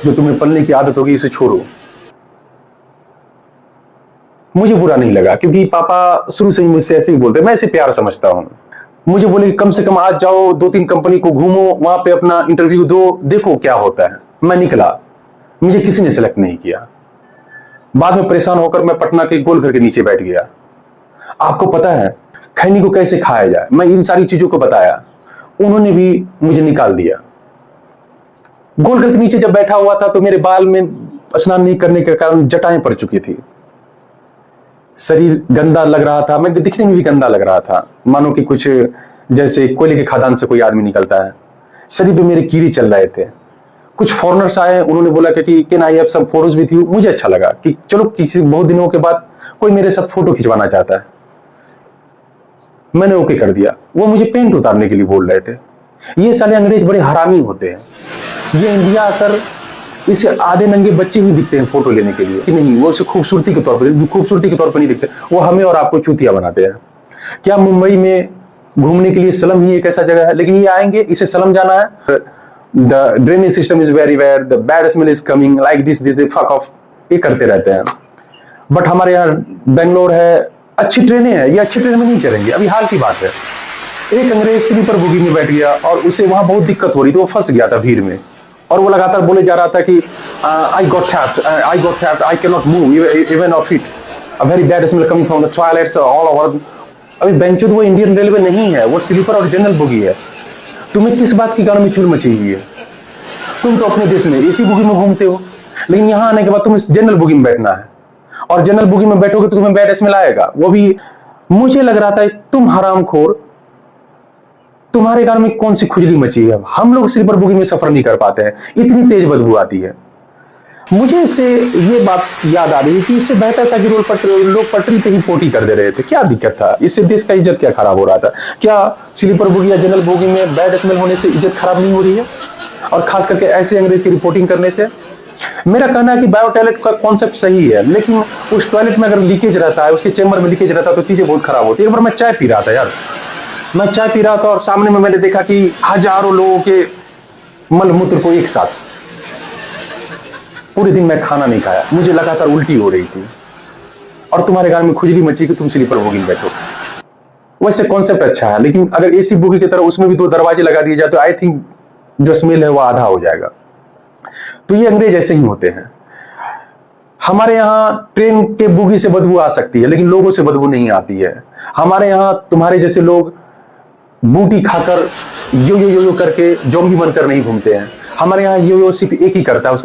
जो तुम्हें पलने की आदत होगी इसे छोड़ो। मुझे बुरा नहीं लगा क्योंकि पापा शुरू से ही मुझसे ऐसे ही बोलते, मैं इसे प्यार समझता हूं। मुझे बोले कम से कम आज जाओ 2-3 कंपनी को घूमो, वहां पे अपना इंटरव्यू दो, देखो क्या होता है। मैं निकला, मुझे किसी ने सिलेक्ट नहीं किया। बाद में परेशान होकर मैं पटना के गोल घर के नीचे बैठ गया। आपको पता है खैनी को कैसे खाया जाए, मैं इन सारी चीजों को बताया, उन्होंने भी मुझे निकाल दिया। गोल घर के नीचे जब बैठा हुआ था तो मेरे बाल में स्नान नहीं करने के कारण जटाएं पड़ चुकी थी, शरीर गंदा लग रहा था, मैं दिखने में भी गंदा लग रहा था, मानो कि कुछ जैसे कोयले के खदान से कोई आदमी निकलता है। शरीर पे मेरे कीड़े चल रहे थे। कुछ फॉरेनर्स आए, उन्होंने बोला कि can I have some photos with you. मुझे अच्छा लगा कि चलो किसी बहुत दिनों के बाद कोई मेरे साथ फोटो खिंचवाना चाहता है। मैंने ओके कर दिया। वो मुझे पेंट उतारने के लिए बोल रहे थे। ये साले अंग्रेज बड़े हरामी होते हैं। ये इंडिया आकर इसे आधे नंगे बच्चे ही दिखते हैं फोटो लेने के लिए कि नहीं, वो उसे खूबसूरती के तौर पर नहीं दिखते, वो हमें और आपको चूतिया बनाते हैं। क्या मुंबई में घूमने के लिए सलम ही एक ऐसा जगह है? लेकिन ये आएंगे, इसे सलम जाना है, the drainage system is very bad, the bad smell is coming like this they fuck off, ये करते रहते हैं। बट हमारे यहाँ बेंगलोर है, अच्छी ट्रेनें हैं, ये अच्छी ट्रेन में नहीं चलेंगे। अभी हाल की बात है, एक अंग्रेज स्लीपर बोगी में बैठ गया और उसे वहां बहुत दिक्कत हो रही थी, वो फंस गया था भीड़ में, और वो लगातार बोले जा रहा था कि I got trapped, I can not move even of it, a very bad smell coming from the toilets all over. अभी बेंचो वो इंडियन रेलवे नहीं है, वो स्लीपर और जनरल बोगी है। तुम्हें किस बात की गानों में चूल मची हुई है? तुम तो अपने देश में एसी बोगी में घूमते हो, लेकिन यहां आने के बाद तुम्हें जनरल बोगी में बैठना है, और जनरल बोगी में बैठोगे तो तुम्हें बैड स्मेल आएगा। वो भी मुझे लग रहा था तुम हरामखोर, तुम्हारे गाल में कौन सी खुजली मची है? हम लोग स्लीपर बोगी में सफर नहीं कर पाते हैं, इतनी तेज बदबू आती है। मुझे इससे ये बात याद आ रही है कि इससे बेहतर था कि लोग पटरी पे ही पोटी कर दे रहे थे। क्या दिक्कत था? इससे देश का इज्जत क्या खराब हो रहा था? क्या स्लीपर बोगी या जनरल बोगी में बैड स्मेल होने से इज्जत खराब नहीं हो रही है? और खास करके ऐसे अंग्रेज की रिपोर्टिंग करने से। मेरा कहना है कि बायो टॉयलेट का कॉन्सेप्ट सही है, लेकिन उस टॉयलेट में अगर लीकेज रहता है, उसके चेंबर में लीकेज रहता है तो चीजें बहुत खराब होती है। एक बार मैं चाय पी रहा था यार, मैं चाय पी रहा था और सामने में मैंने देखा कि हजारों लोगों के मलमूत्र को एक साथ। पूरे दिन मैं खाना नहीं खाया, मुझे लगातार उल्टी हो रही थी, और तुम्हारे गाल में खुजली मची कि तुम स्लीपर बोगी में बैठो। वैसे कॉन्सेप्ट अच्छा है, लेकिन अगर एसी बोगी की तरह उसमें भी 2 दरवाजे लगा दिए जाए तो आई थिंक जो स्मेल है वो आधा हो जाएगा। तो ये अंग्रेज ऐसे ही होते हैं। हमारे यहाँ ट्रेन के बोगी से बदबू आ सकती है, लेकिन लोगों से बदबू नहीं आती है। हमारे यहाँ तुम्हारे जैसे लोग बूटी खाकर यो करके जोम्बी बनकर नहीं घूमते हैं। हमारे यहाँ यो सिर्फ एक ही करता है, उसका